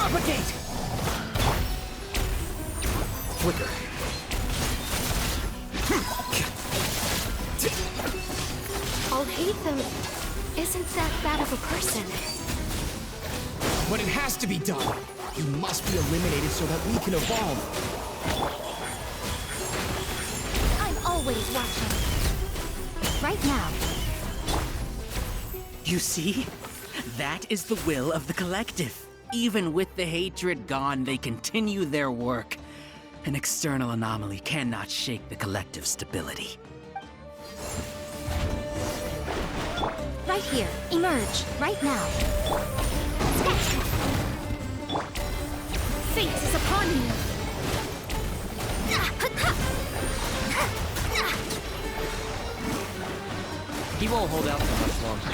Propagate! Flicker. Alhaitham isn't that bad of a person. But it has to be done. You must be eliminated so that we can evolve. I'm always watching. Right now. You see? That is the will of the collective. Even with the hatred gone, they continue their work. An external anomaly cannot shake the collective stability. Right here. Emerge. Right now. Fate is upon you. He won't hold out for much longer.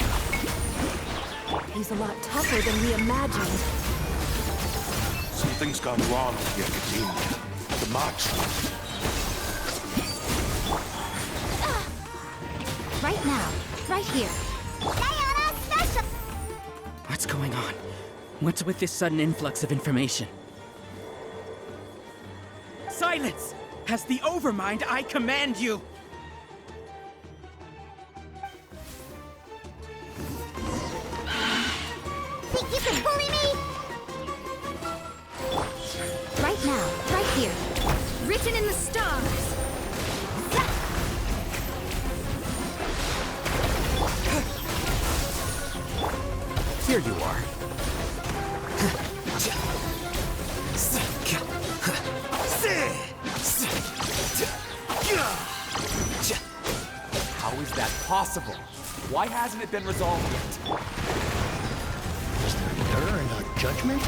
He's a lot tougher than we imagined. Something's gone wrong with the Academia. The march. Right now. Right here. What's going on? What's with this sudden influx of information? Silence! As the Overmind, I command you! Think you can bully me? Right now, right here. Written in the stars. Here you are. How is that possible? Why hasn't it been resolved yet? Is there an error in our judgment?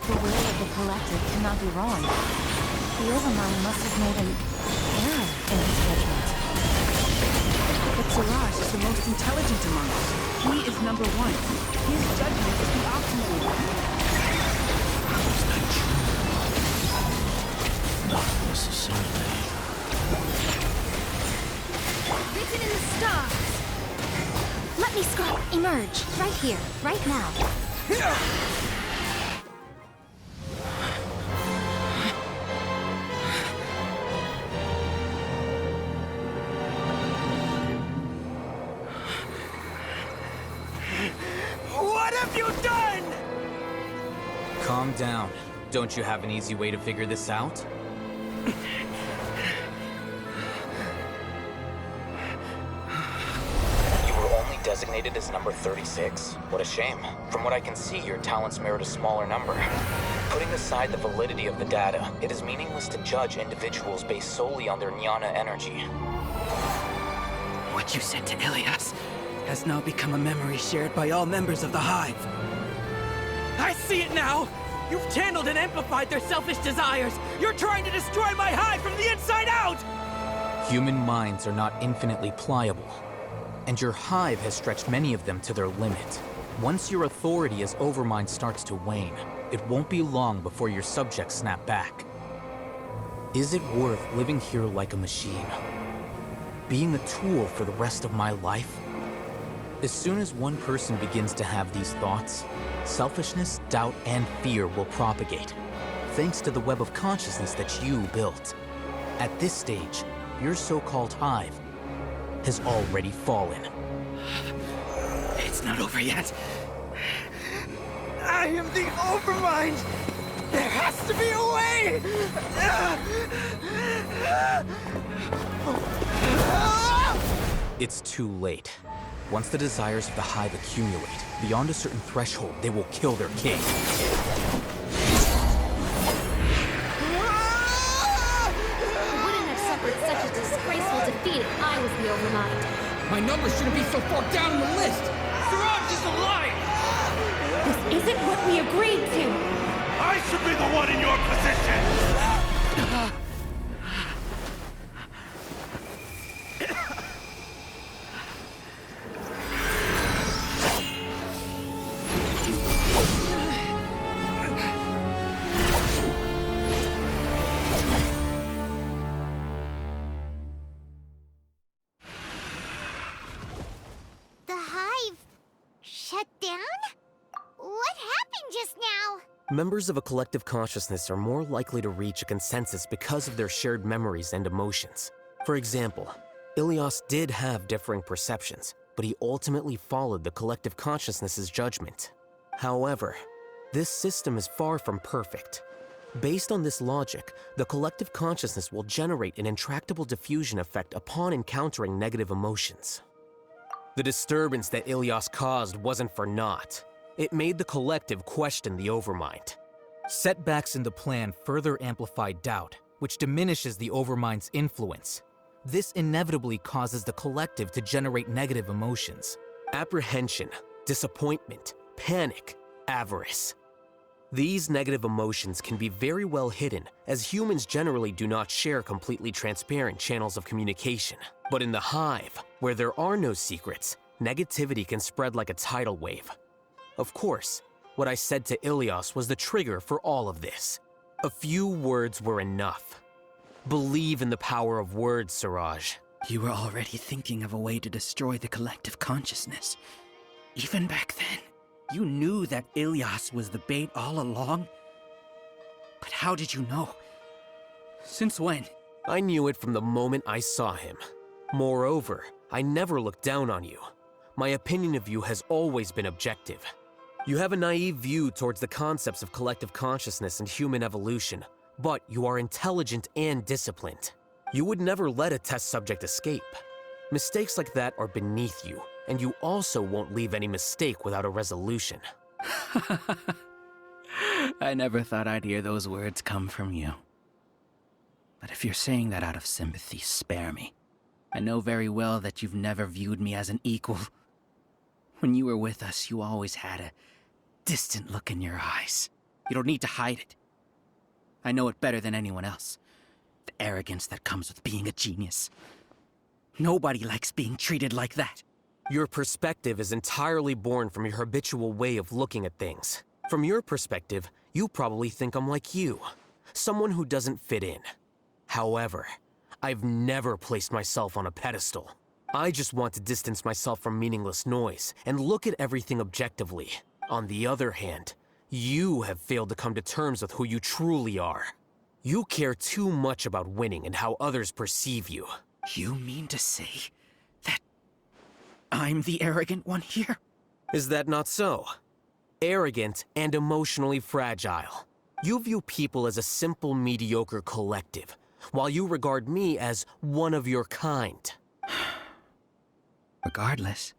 The will of the collective cannot be wrong. The Overmind must have made an error in his judgment. But Siraj is the most intelligent among us. He is number one. His judgment is the optimal one. How is that true? Not necessarily. Written in the stars. Let me scrub. Emerge. Right here. Right now. What have you done? Calm down. Don't you have an easy way to figure this out? You were only designated as number 36. What a shame. From what I can see, your talents merit a smaller number. Putting aside the validity of the data, it is meaningless to judge individuals based solely on their jnana energy. What you said to Ilias has now become a memory shared by all members of the Hive. I see it now! You've channeled and amplified their selfish desires! You're trying to destroy my Hive from the inside out! Human minds are not infinitely pliable, and your Hive has stretched many of them to their limit. Once your authority as Overmind starts to wane, it won't be long before your subjects snap back. Is it worth living here like a machine? Being a tool for the rest of my life? As soon as one person begins to have these thoughts, selfishness, doubt, and fear will propagate, thanks to the web of consciousness that you built. At this stage, your so-called Hive has already fallen. It's not over yet. I am the Overmind! There has to be a way! It's too late. Once the desires of the Hive accumulate, beyond a certain threshold, they will kill their king. I wouldn't have suffered such a disgraceful defeat if I was the Overmind. My numbers shouldn't be so far down in the list! Siraj is alive! This isn't what we agreed to! I should be the one in your position! The Hive shut down? What happened just now? Members of a collective consciousness are more likely to reach a consensus because of their shared memories and emotions. For example, Ilias did have differing perceptions, but he ultimately followed the collective consciousness's judgment. However, this system is far from perfect. Based on this logic, the collective consciousness will generate an intractable diffusion effect upon encountering negative emotions. The disturbance that Ilias caused wasn't for naught. It made the collective question the Overmind. Setbacks in the plan further amplify doubt, which diminishes the Overmind's influence. This inevitably causes the collective to generate negative emotions. Apprehension, disappointment, panic, avarice. These negative emotions can be very well hidden, as humans generally do not share completely transparent channels of communication. But in the Hive, where there are no secrets, negativity can spread like a tidal wave. Of course, what I said to Ilias was the trigger for all of this. A few words were enough. Believe in the power of words, Siraj. You were already thinking of a way to destroy the collective consciousness. Even back then, you knew that Ilias was the bait all along? But how did you know? Since when? I knew it from the moment I saw him. Moreover, I never looked down on you. My opinion of you has always been objective. You have a naive view towards the concepts of collective consciousness and human evolution, but you are intelligent and disciplined. You would never let a test subject escape. Mistakes like that are beneath you, and you also won't leave any mistake without a resolution. I never thought I'd hear those words come from you. But if you're saying that out of sympathy, spare me. I know very well that you've never viewed me as an equal. When you were with us, you always had a distant look in your eyes. You don't need to hide it. I know it better than anyone else. The arrogance that comes with being a genius. Nobody likes being treated like that. Your perspective is entirely born from your habitual way of looking at things. From your perspective, you probably think I'm like you, someone who doesn't fit in. However, I've never placed myself on a pedestal. I just want to distance myself from meaningless noise and look at everything objectively. On the other hand, you have failed to come to terms with who you truly are. You care too much about winning and how others perceive you. You mean to say that I'm the arrogant one here? Is that not so? Arrogant and emotionally fragile. You view people as a simple, mediocre collective, while you regard me as one of your kind. Regardless,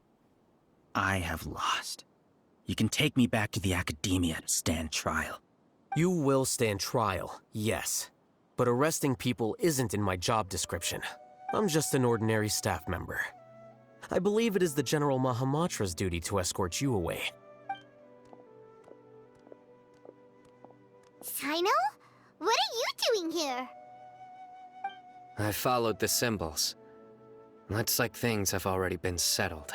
I have lost. You can take me back to the academia to stand trial. You will stand trial, yes. But arresting people isn't in my job description. I'm just an ordinary staff member. I believe it is the General Mahamatra's duty to escort you away. Sino? What are you doing here? I followed the symbols. Looks like things have already been settled.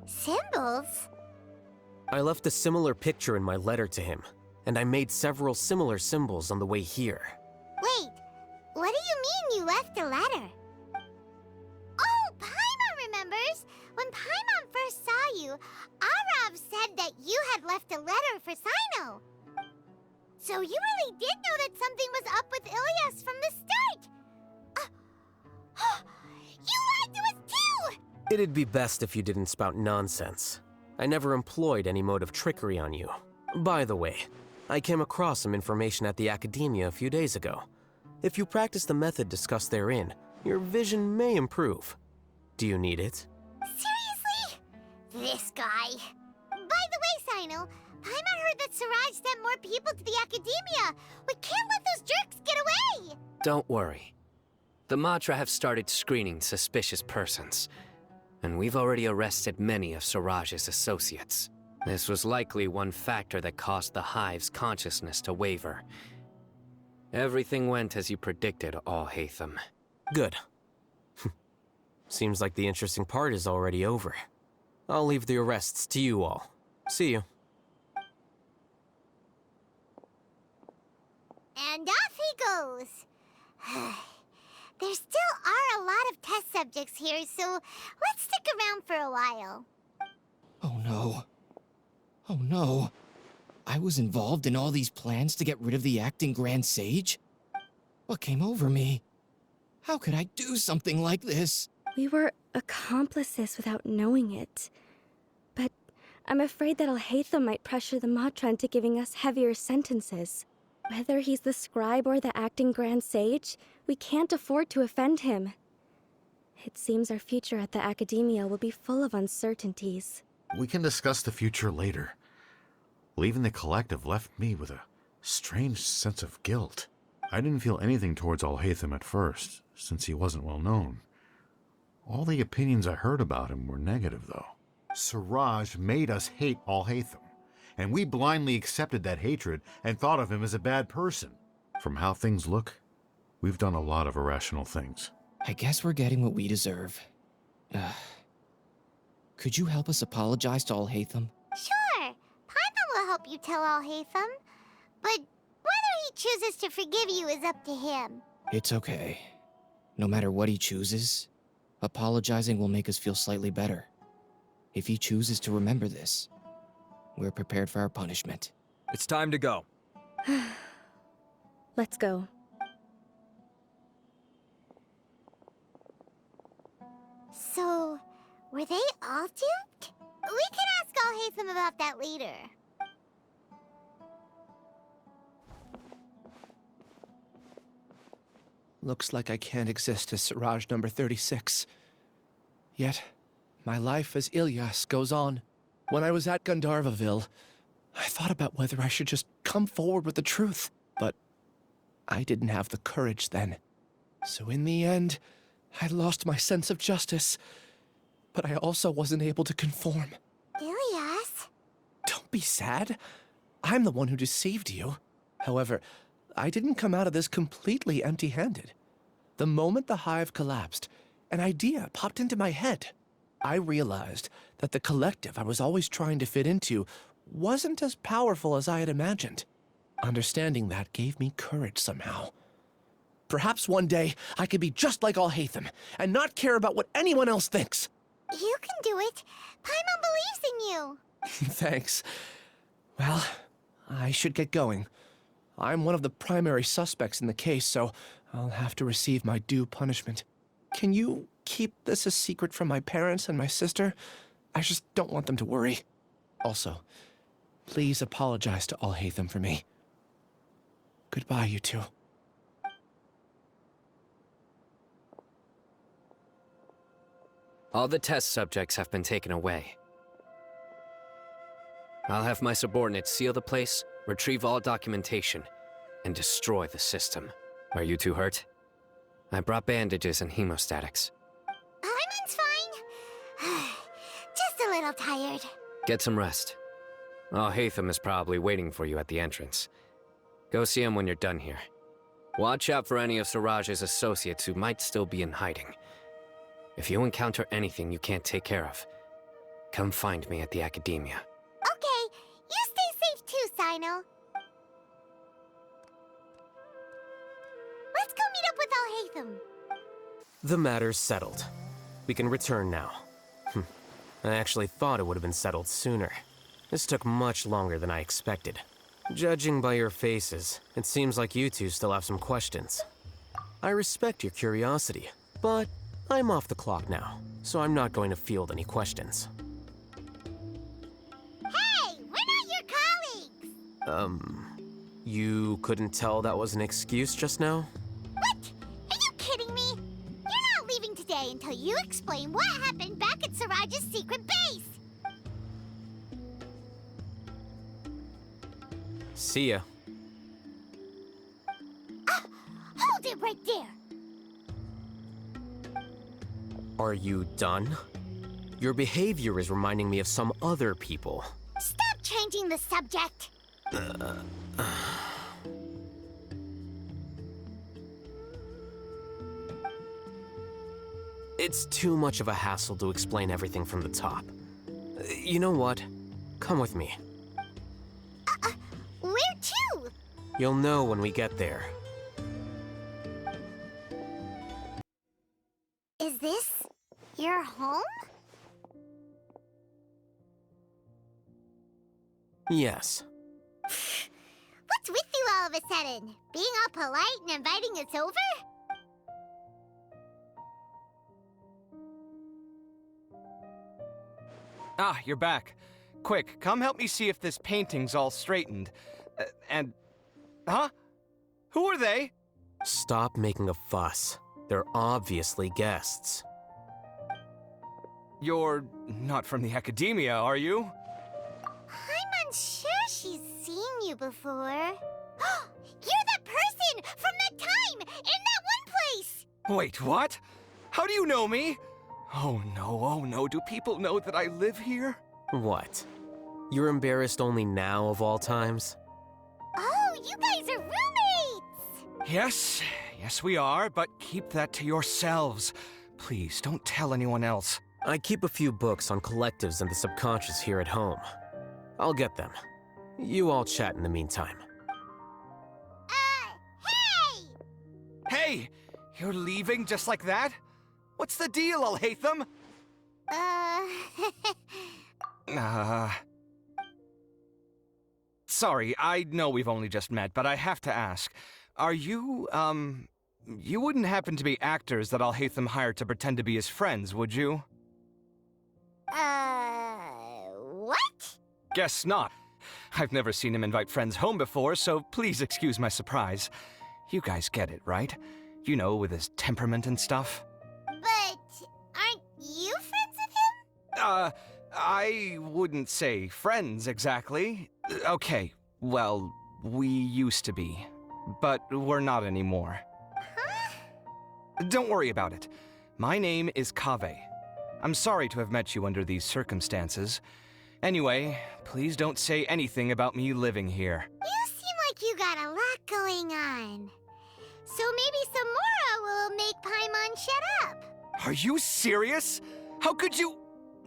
Symbols? I left a similar picture in my letter to him, and I made several similar symbols on the way here. Wait, what do you mean you left a letter? Oh, Paimon remembers! When Paimon first saw you, Arav said that you had left a letter for Sino. So you really did know that something was up with Ilias from the start! You lied to us too! It'd be best if you didn't spout nonsense. I never employed any mode of trickery on you. By the way, I came across some information at the Academia a few days ago. If you practice the method discussed therein, your vision may improve. Do you need it? Seriously? This guy. By the way, Sino, Paimon heard that Siraj sent more people to the Academia. We can't let those jerks get away! Don't worry. The Matra have started screening suspicious persons, and we've already arrested many of Siraj's associates. This was likely one factor that caused the Hive's consciousness to waver. Everything went as you predicted, Alhaitham. Good. Seems like the interesting part is already over. I'll leave the arrests to you all. See you. And off he goes. There still are a lot of test subjects here, so let's stick around for a while. Oh no. Oh no. I was involved in all these plans to get rid of the acting Grand Sage? What came over me? How could I do something like this? We were accomplices without knowing it. But I'm afraid that Alhaitham might pressure the Matra into giving us heavier sentences. Whether he's the scribe or the acting Grand Sage, we can't afford to offend him. It seems our future at the Academia will be full of uncertainties. We can discuss the future later. Leaving the collective left me with a strange sense of guilt. I didn't feel anything towards Alhaitham at first, since he wasn't well known. All the opinions I heard about him were negative, though. Siraj made us hate Alhaitham, and we blindly accepted that hatred and thought of him as a bad person. From how things look, we've done a lot of irrational things. I guess we're getting what we deserve. Could you help us apologize to Alhaitham? Sure, Paimon will help you tell Alhaitham. But whether he chooses to forgive you is up to him. It's okay. No matter what he chooses, apologizing will make us feel slightly better. If he chooses to remember this, we're prepared for our punishment. It's time to go. Let's go. So, were they all duped? We can ask Alhaitham about that later. Looks like I can't exist as Siraj number 36. Yet, my life as Ilyas goes on. When I was at Gandharvaville, I thought about whether I should just come forward with the truth, but I didn't have the courage then. So in the end, I lost my sense of justice, but I also wasn't able to conform. Ilyas? Don't be sad. I'm the one who deceived you. However, I didn't come out of this completely empty-handed. The moment the hive collapsed, an idea popped into my head. I realized that the collective I was always trying to fit into wasn't as powerful as I had imagined. Understanding that gave me courage somehow. Perhaps one day I could be just like Alhaitham and not care about what anyone else thinks. You can do it. Paimon believes in you. Thanks. Well, I should get going. I'm one of the primary suspects in the case, so I'll have to receive my due punishment. Can you keep this a secret from my parents and my sister? I just don't want them to worry. Also, please apologize to Alhaitham for me. Goodbye, you two. All the test subjects have been taken away. I'll have my subordinates seal the place, retrieve all documentation, and destroy the system. Are you two hurt? I brought bandages and hemostatics. Paimon's fine. Just a little tired. Get some rest. Alhaitham is probably waiting for you at the entrance. Go see him when you're done here. Watch out for any of Siraj's associates who might still be in hiding. If you encounter anything you can't take care of, come find me at the Academia. Okay, you stay safe too, Sino. Let's go meet up with Alhaitham. The matter's settled. We can return now. I actually thought it would have been settled sooner. This took much longer than I expected. Judging by your faces, it seems like you two still have some questions. I respect your curiosity, but I'm off the clock now, so I'm not going to field any questions. Hey, we're not your colleagues! You couldn't tell that was an excuse just now? What? Are you kidding me? You're not leaving today until you explain what happened back at Siraj's secret base! See ya. Hold it right there! Are you done? Your behavior is reminding me of some other people. Stop changing the subject! It's too much of a hassle to explain everything from the top. You know what? Come with me. Where to? You'll know when we get there. Is this your home? Yes. What's with you all of a sudden? Being all polite and inviting us over? Ah, you're back. Quick, come help me see if this painting's all straightened. Huh? Who are they? Stop making a fuss. They're obviously guests. You're not from the academia, are you? I'm unsure she's seen you before. You're the person from that time in that one place! Wait, what? How do you know me? Oh no, do people know that I live here? What? You're embarrassed only now of all times? Oh, you guys are roommates! Yes we are, but keep that to yourselves. Please, don't tell anyone else. I keep a few books on collectives and the subconscious here at home. I'll get them. You all chat in the meantime. Hey! Hey! You're leaving just like that? What's the deal, Alhaitham? Sorry, I know we've only just met, but I have to ask. Are you, you wouldn't happen to be actors that Alhaitham hired to pretend to be his friends, would you? What? Guess not. I've never seen him invite friends home before, so please excuse my surprise. You guys get it, right? You know, with his temperament and stuff. But aren't you friends with him? I wouldn't say friends exactly. Okay, well, we used to be, but we're not anymore. Huh? Don't worry about it. My name is Kaveh. I'm sorry to have met you under these circumstances. Anyway, please don't say anything about me living here. You seem like you got a lot going on. So maybe Samora will make Paimon shut up. Are you serious? How could you?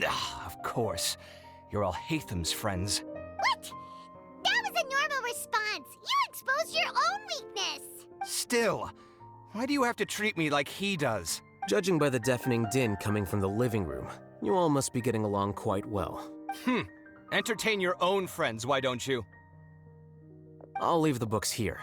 Ah, of course. You're Alhaitham's friends. What? That was a normal response. You exposed your own weakness. Still, why do you have to treat me like he does? Judging by the deafening din coming from the living room, you all must be getting along quite well. Entertain your own friends, why don't you? I'll leave the books here.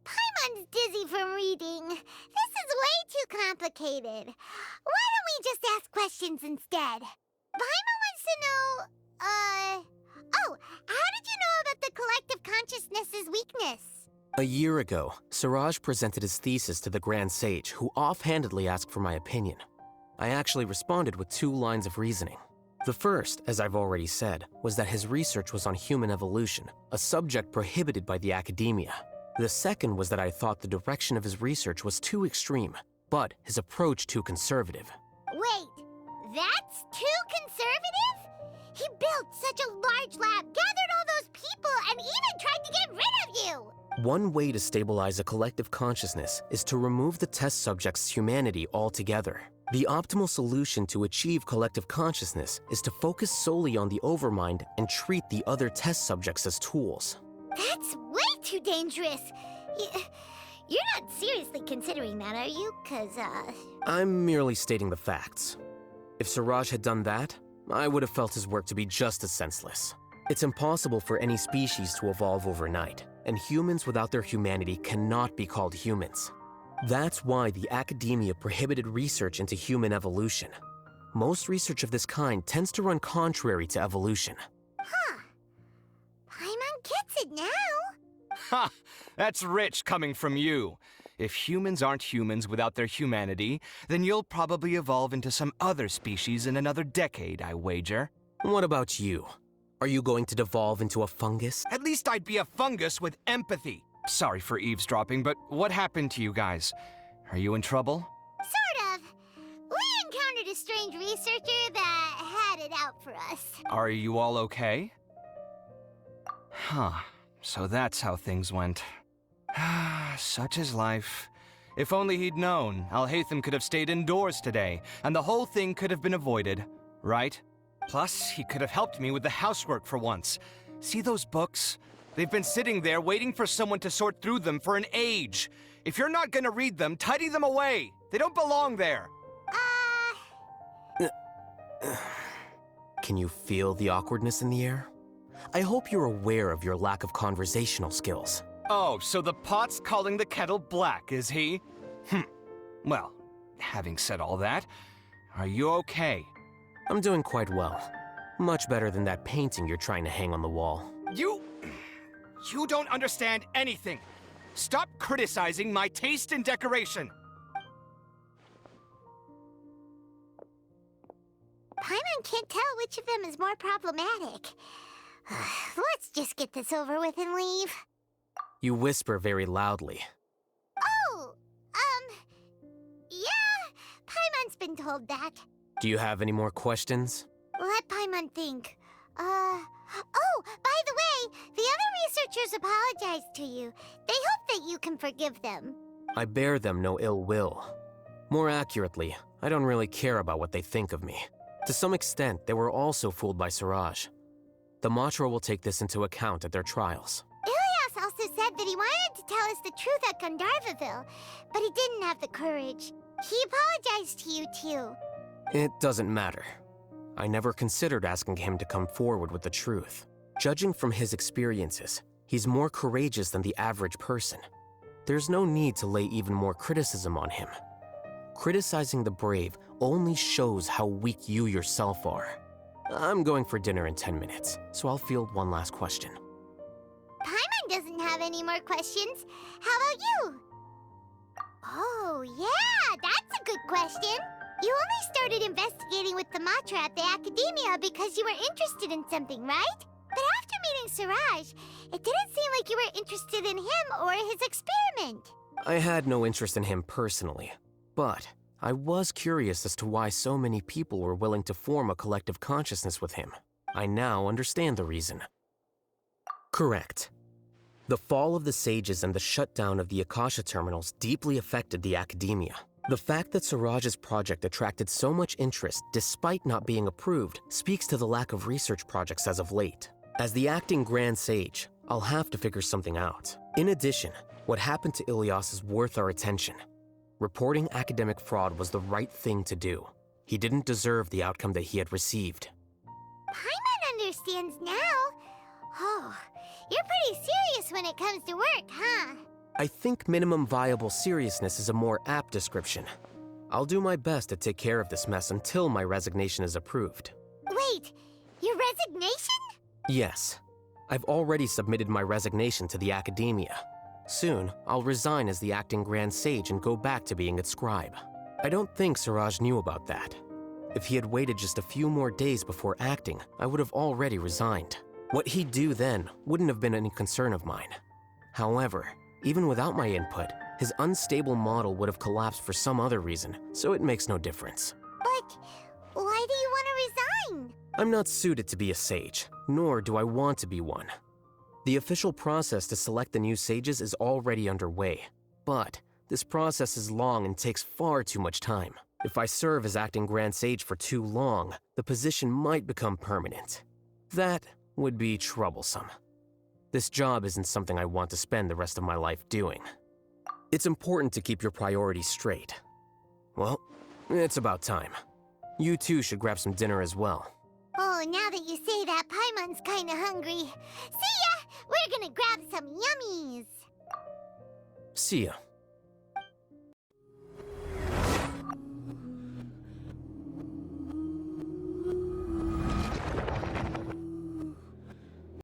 Paimon's dizzy from reading. This is way too complicated. Why don't we just ask questions instead? Paimon wants to know, oh, how did you know about the collective consciousness's weakness? A year ago, Suraj presented his thesis to the Grand Sage, who offhandedly asked for my opinion. I actually responded with 2 lines of reasoning. The first, as I've already said, was that his research was on human evolution, a subject prohibited by the academia. The second was that I thought the direction of his research was too extreme, but his approach too conservative. Wait, that's too conservative? He built such a large lab, gathered all those people, and even tried to get rid of you! One way to stabilize a collective consciousness is to remove the test subject's humanity altogether. The optimal solution to achieve collective consciousness is to focus solely on the overmind and treat the other test subjects as tools. That's way too dangerous. You're not seriously considering that, are you? 'Cause, I'm merely stating the facts. If Suraj had done that, I would have felt his work to be just as senseless. It's impossible for any species to evolve overnight, and humans without their humanity cannot be called humans. That's why the academia prohibited research into human evolution. Most research of this kind tends to run contrary to evolution. Huh. Paimon gets it now. Ha! That's rich coming from you. If humans aren't humans without their humanity, then you'll probably evolve into some other species in another decade, I wager. What about you? Are you going to devolve into a fungus? At least I'd be a fungus with empathy. Sorry for eavesdropping, but what happened to you guys? Are you in trouble? Sort of. We encountered a strange researcher that had it out for us. Are you all okay? Huh. So that's how things went. Such is life. If only he'd known, Alhaitham could have stayed indoors today, and the whole thing could have been avoided, right? Plus, he could have helped me with the housework for once. See those books? They've been sitting there waiting for someone to sort through them for an age. If you're not gonna read them, tidy them away. They don't belong there. Can you feel the awkwardness in the air? I hope you're aware of your lack of conversational skills. Oh, so the pot's calling the kettle black, is he? Well, having said all that, are you okay? I'm doing quite well. Much better than that painting you're trying to hang on the wall. You don't understand anything. Stop criticizing my taste in decoration. Paimon can't tell which of them is more problematic. Let's just get this over with and leave. You whisper very loudly. Oh, yeah, Paimon's been told that. Do you have any more questions? Let Paimon think. Oh, by the way, the other researchers apologized to you. They hope that you can forgive them. I bear them no ill will. More accurately, I don't really care about what they think of me. To some extent, they were also fooled by Suraj. The Matra will take this into account at their trials. Ilias also said that he wanted to tell us the truth at Gandharvaville, but he didn't have the courage. He apologized to you, too. It doesn't matter. I never considered asking him to come forward with the truth. Judging from his experiences, he's more courageous than the average person. There's no need to lay even more criticism on him. Criticizing the brave only shows how weak you yourself are. I'm going for dinner in 10 minutes, so I'll field one last question. Paimon doesn't have any more questions. How about you? Oh, yeah, that's a good question. You only started investigating with the Matra at the Academia because you were interested in something, right? But after meeting Suraj, it didn't seem like you were interested in him or his experiment. I had no interest in him personally, but I was curious as to why so many people were willing to form a collective consciousness with him. I now understand the reason. Correct. The fall of the Sages and the shutdown of the Akasha terminals deeply affected the Academia. The fact that Suraj's project attracted so much interest despite not being approved speaks to the lack of research projects as of late. As the acting Grand Sage, I'll have to figure something out. In addition, what happened to Ilias is worth our attention. Reporting academic fraud was the right thing to do. He didn't deserve the outcome that he had received. Paimon understands now. Oh, you're pretty serious when it comes to work, huh? I think minimum viable seriousness is a more apt description. I'll do my best to take care of this mess until my resignation is approved. Wait, your resignation? Yes. I've already submitted my resignation to the Academia. Soon, I'll resign as the acting Grand Sage and go back to being its scribe. I don't think Suraj knew about that. If he had waited just a few more days before acting, I would have already resigned. What he'd do then wouldn't have been any concern of mine. However, even without my input, his unstable model would have collapsed for some other reason, so it makes no difference. But why do you want to resign? I'm not suited to be a sage, nor do I want to be one. The official process to select the new sages is already underway, but this process is long and takes far too much time. If I serve as acting Grand Sage for too long, the position might become permanent. That would be troublesome. This job isn't something I want to spend the rest of my life doing. It's important to keep your priorities straight. Well, it's about time. You too should grab some dinner as well. Oh, now that you say that, Paimon's kinda hungry. See ya! We're gonna grab some yummies! See ya.